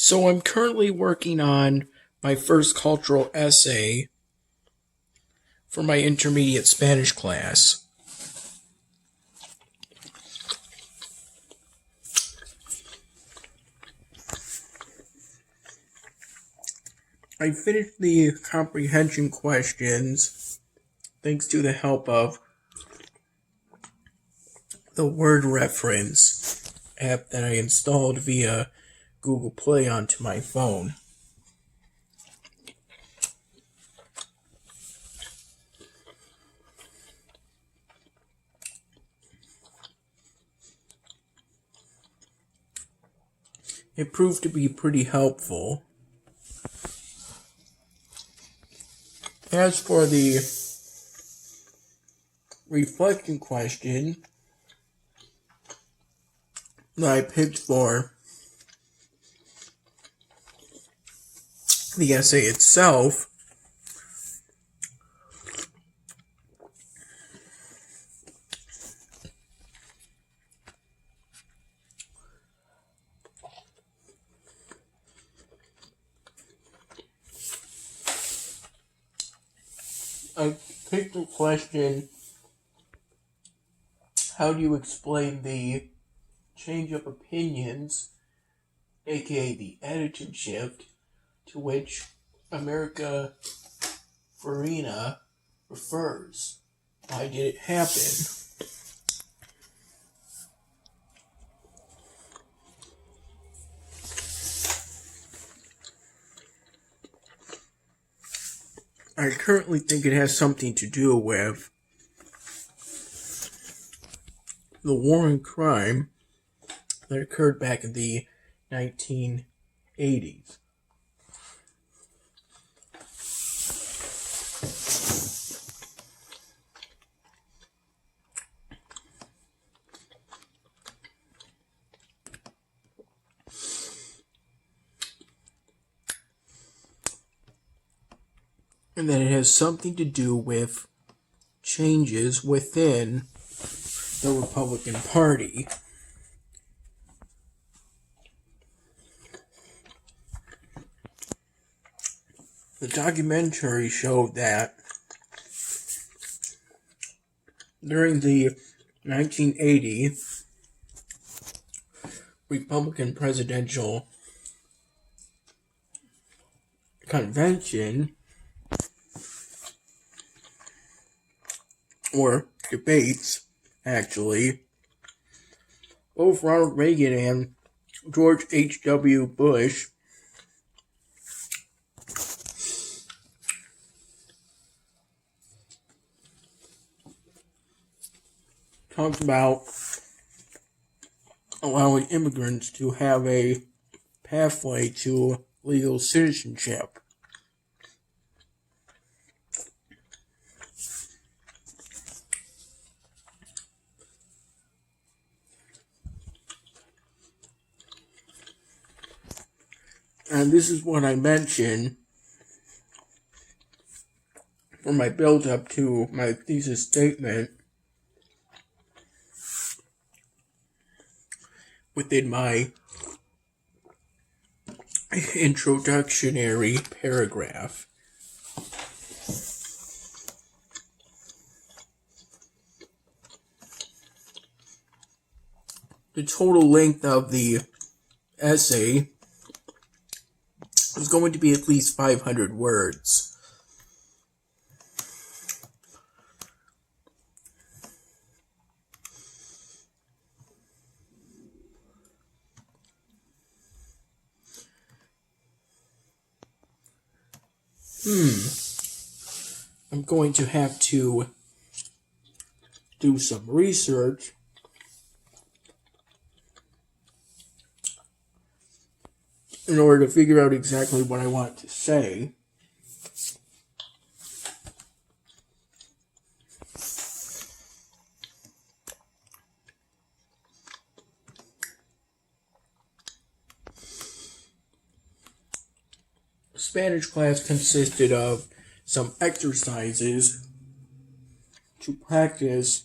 So I'm currently working on my first cultural essay for my intermediate Spanish class. I finished the comprehension questions thanks to the help of the Word Reference app that I installed via Google Play onto my phone. It proved to be pretty helpful. As for the reflection question that I picked for the essay itself, I picked the question, how do you explain the change of opinions, aka the attitude shift, to which America Farina refers? Why did it happen? I currently think it has something to do with the war and crime that occurred back in the 1980s. And that it has something to do with changes within the Republican Party. The documentary showed that during the 1980 Republican presidential convention, or debates, actually, both Ronald Reagan and George H.W. Bush talked about allowing immigrants to have a pathway to legal citizenship. And this is what I mentioned for my build-up to my thesis statement within my introductory paragraph. The total length of the essay is going to be at least 500 words. I'm going to have to do some research in order to figure out exactly what I want to say. Spanish class consisted of some exercises to practice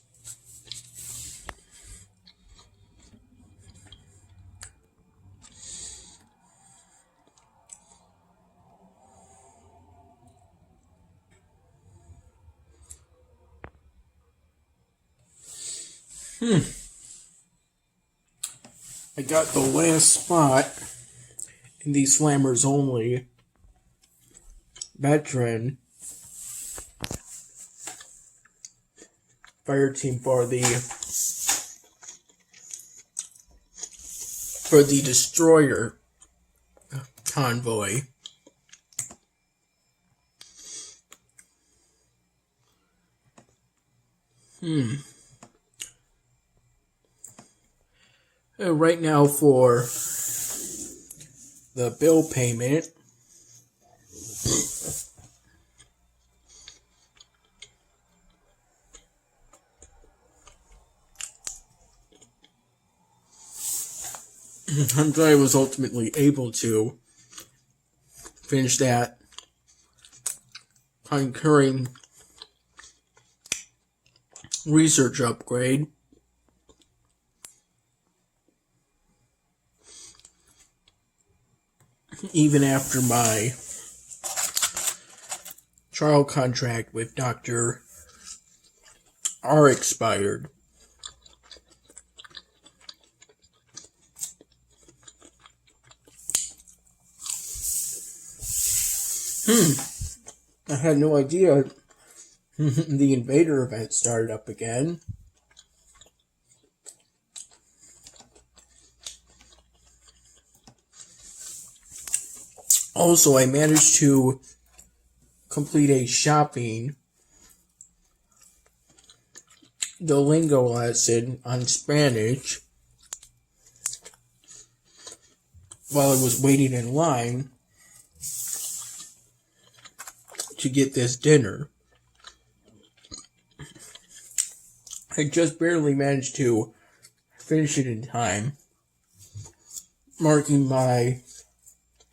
I got the last spot in the Slammers Only veteran fire team for the destroyer convoy. Right now for the bill payment, I'm glad I was ultimately able to finish that concurring research upgrade. Even after my trial contract with Dr. R expired. I had no idea the Invader event started up again. Also, I managed to complete a shopping Duolingo lesson on Spanish while I was waiting in line to get this dinner. I just barely managed to finish it in time, marking my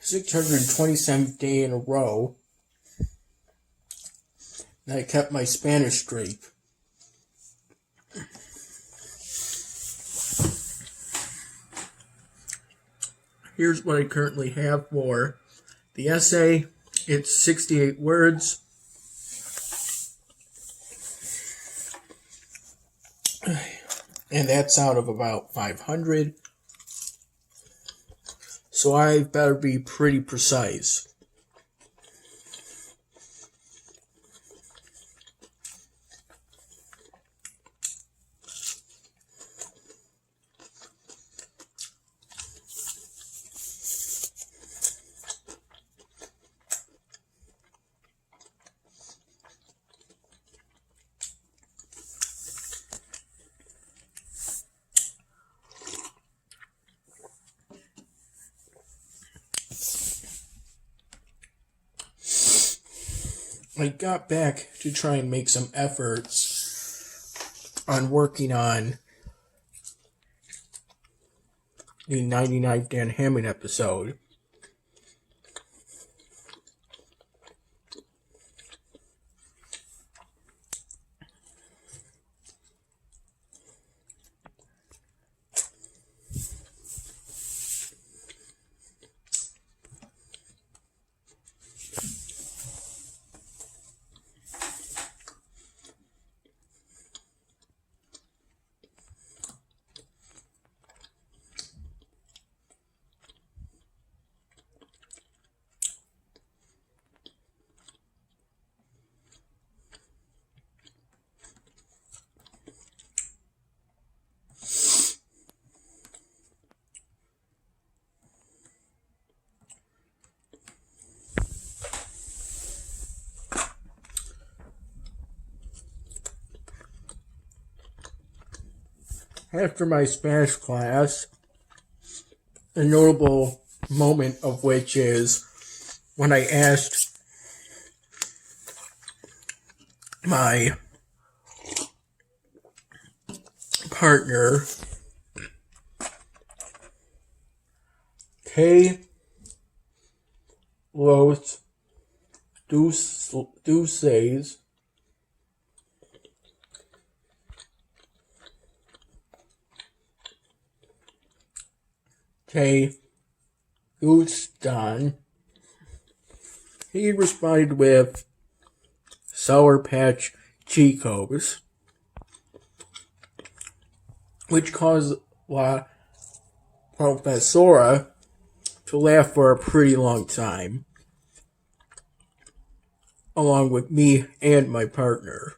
627th day in a row that I kept my Spanish streak. Here's what I currently have for the essay. It's 68 words. And that's out of about 500. So I better be pretty precise. I got back to try and make some efforts on working on the 99th Dan Hammond episode. After my Spanish class, a notable moment of which is when I asked my partner, ¿Qué los dulces te gustan? He responded with Sour Patch Chicos. which caused La Professora to laugh for a pretty long time, along with me and my partner.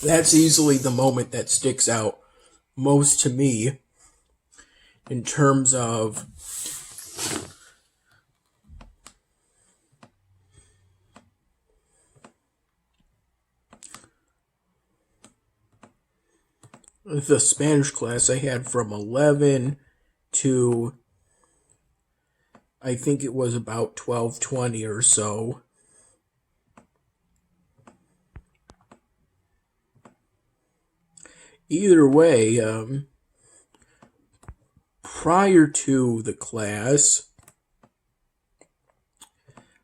That's easily the moment that sticks out most to me in terms of the Spanish class I had from 11 to I think it was about 12:20 or so. Either way, prior to the class,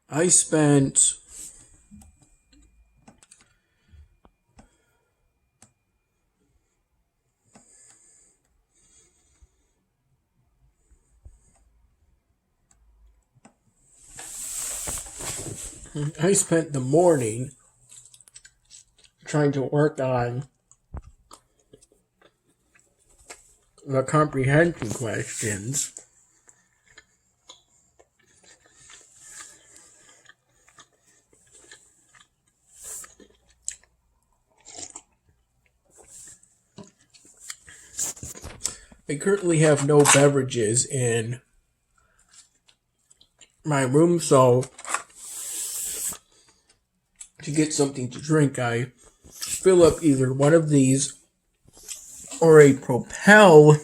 I spent the morning trying to work on the comprehension questions. I currently have no beverages in my room, so to get something to drink, I fill up either one of these or a Propel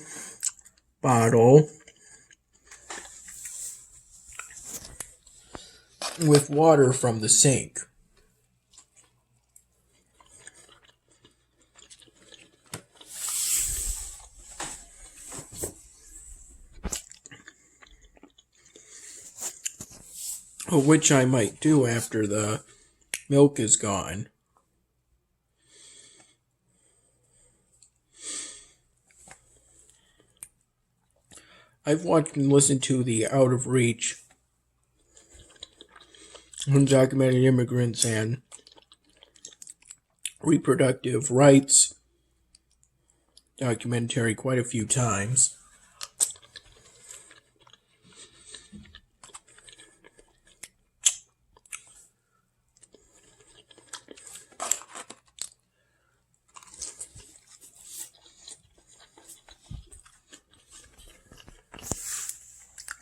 bottle with water from the sink. Which I might do after the milk is gone. I've watched and listened to the Out of Reach undocumented immigrants and reproductive rights documentary quite a few times.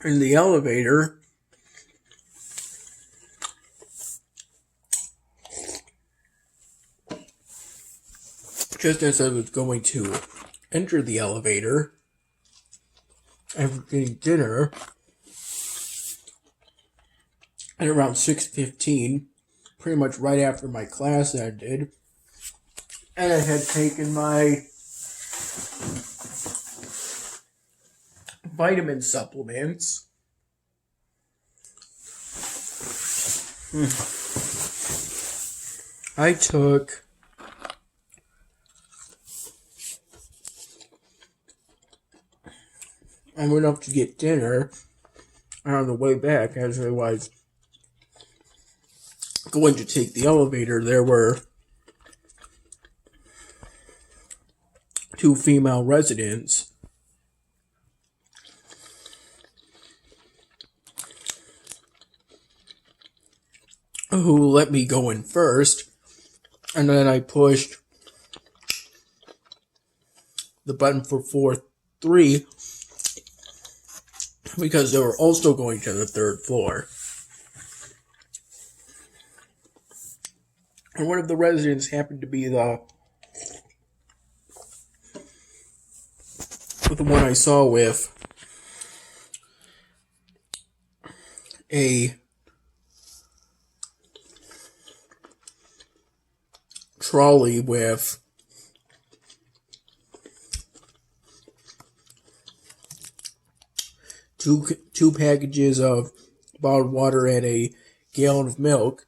In the elevator, just as I was going to enter the elevator after getting dinner at around 6:15, pretty much right after my class ended, and I had taken my vitamin supplements. I went up to get dinner, and on the way back, as I was going to take the elevator, there were two female residents who let me go in first, and then I pushed the button for floor 3 because they were also going to the 3rd floor. And one of the residents happened to be the one I saw with a trolley with two packages of bottled water and a gallon of milk.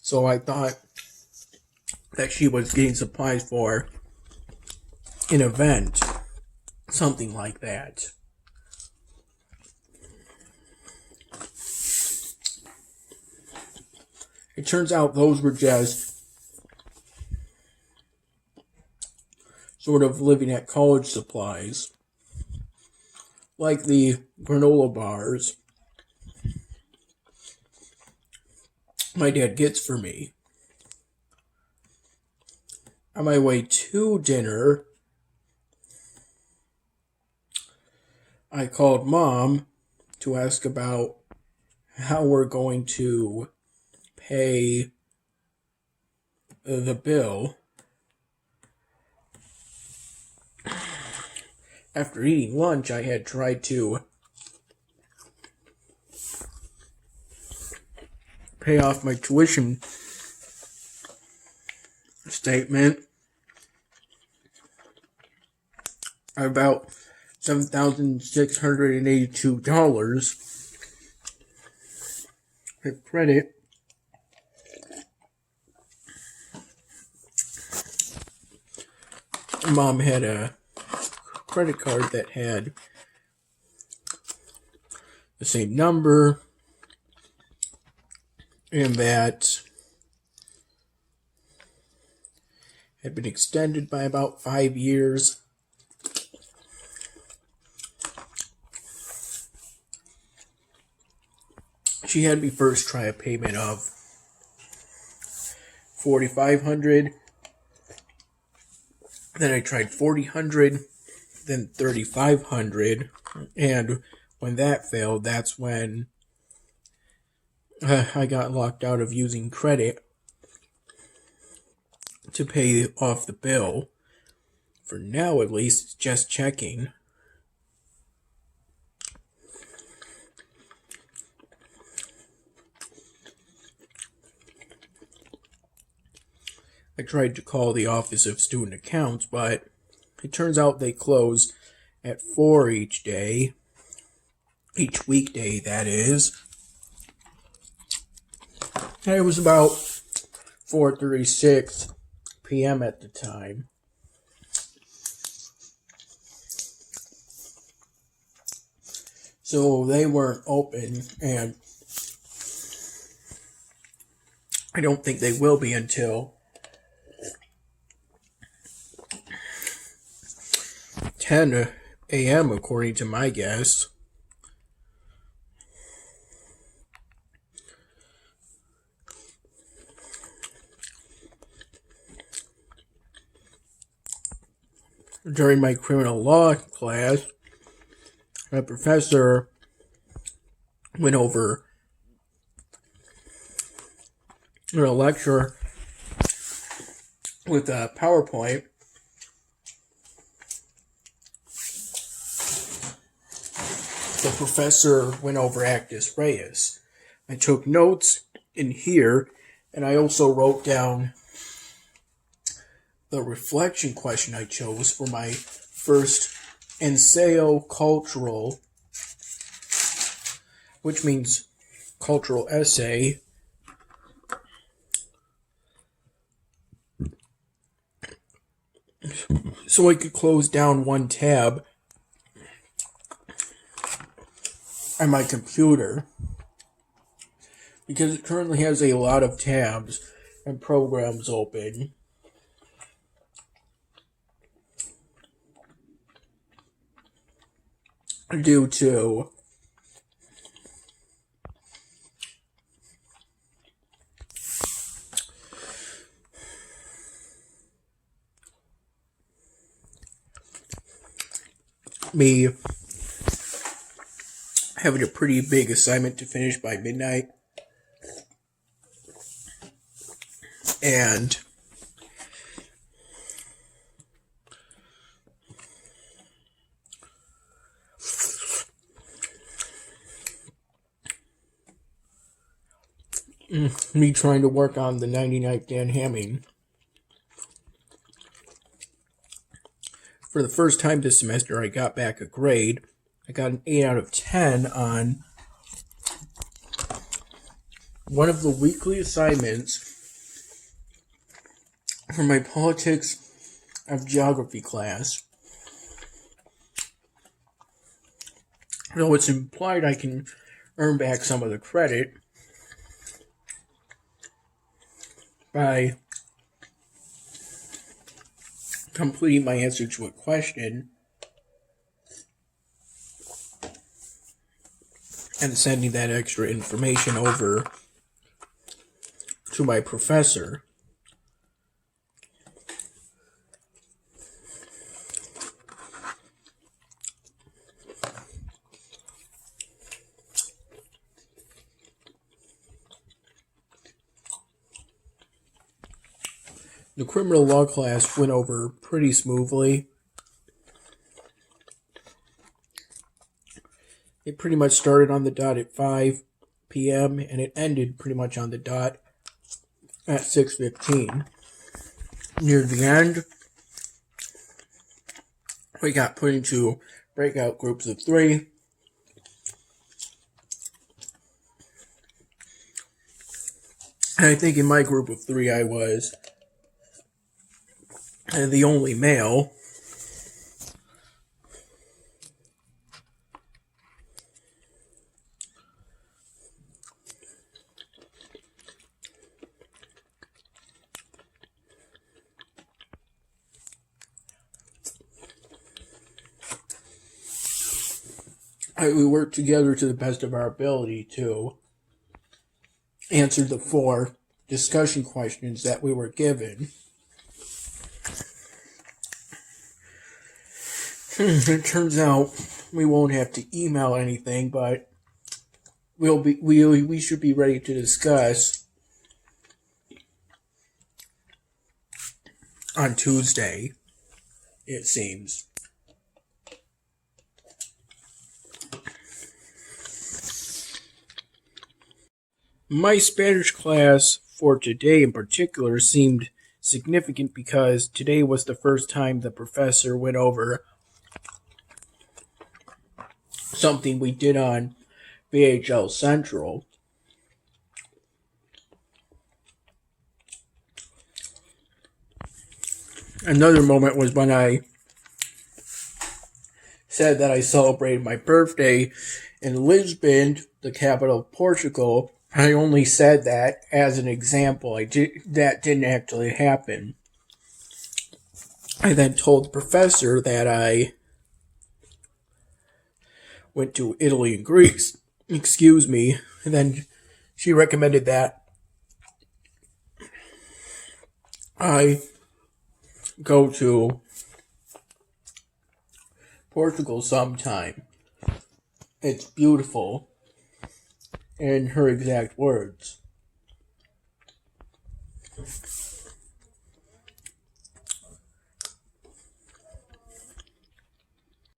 So I thought that she was getting supplies for an event, something like that. It turns out those were just sort of living at college supplies, like the granola bars my dad gets for me. On my way to dinner, I called Mom to ask about how we're going to pay the bill. After eating lunch, I had tried to pay off my tuition statement about $7,682 with credit. Mom had a credit card that had the same number and that had been extended by about 5 years. She had me first try a payment of $4,500. Then I tried $4,000, then $3,500, and when that failed, that's when I got locked out of using credit to pay off the bill. For now, at least, it's just checking. I tried to call the Office of Student Accounts, but it turns out they close at 4 each day. Each weekday, that is. And it was about 4:36 p.m. at the time. So they weren't open, and I don't think they will be until 10 a.m. according to my guess. During my criminal law class, a professor went over in a lecture with a PowerPoint. The professor went over actus reus. I took notes in here, and I also wrote down the reflection question I chose for my first ensayo cultural, which means cultural essay. So I could close down one tab on my computer, because it currently has a lot of tabs and programs open. Due to me having a pretty big assignment to finish by midnight, and me trying to work on the 99th Dan Hamming. For the first time this semester, I got back a grade. I got an 8 out of 10 on one of the weekly assignments for my politics of geography class. Though it's implied I can earn back some of the credit, by completing my answer to a question and sending that extra information over to my professor. The criminal law class went over pretty smoothly. It pretty much started on the dot at 5 p.m. and it ended pretty much on the dot at 6:15. Near the end, we got put into breakout groups of 3. And I think in my group of 3 I was the only male. We worked together to the best of our ability to answer the 4 discussion questions that we were given. It turns out we won't have to email anything, but we should be ready to discuss on Tuesday, it seems. My Spanish class for today in particular seemed significant because today was the first time the professor went over something we did on VHL Central. Another moment was when I said that I celebrated my birthday in Lisbon, the capital of Portugal. I only said that as an example. That didn't actually happen. I then told the professor that I went to Italy and Greece. Excuse me. And then she recommended that I go to Portugal sometime. It's beautiful. In her exact words.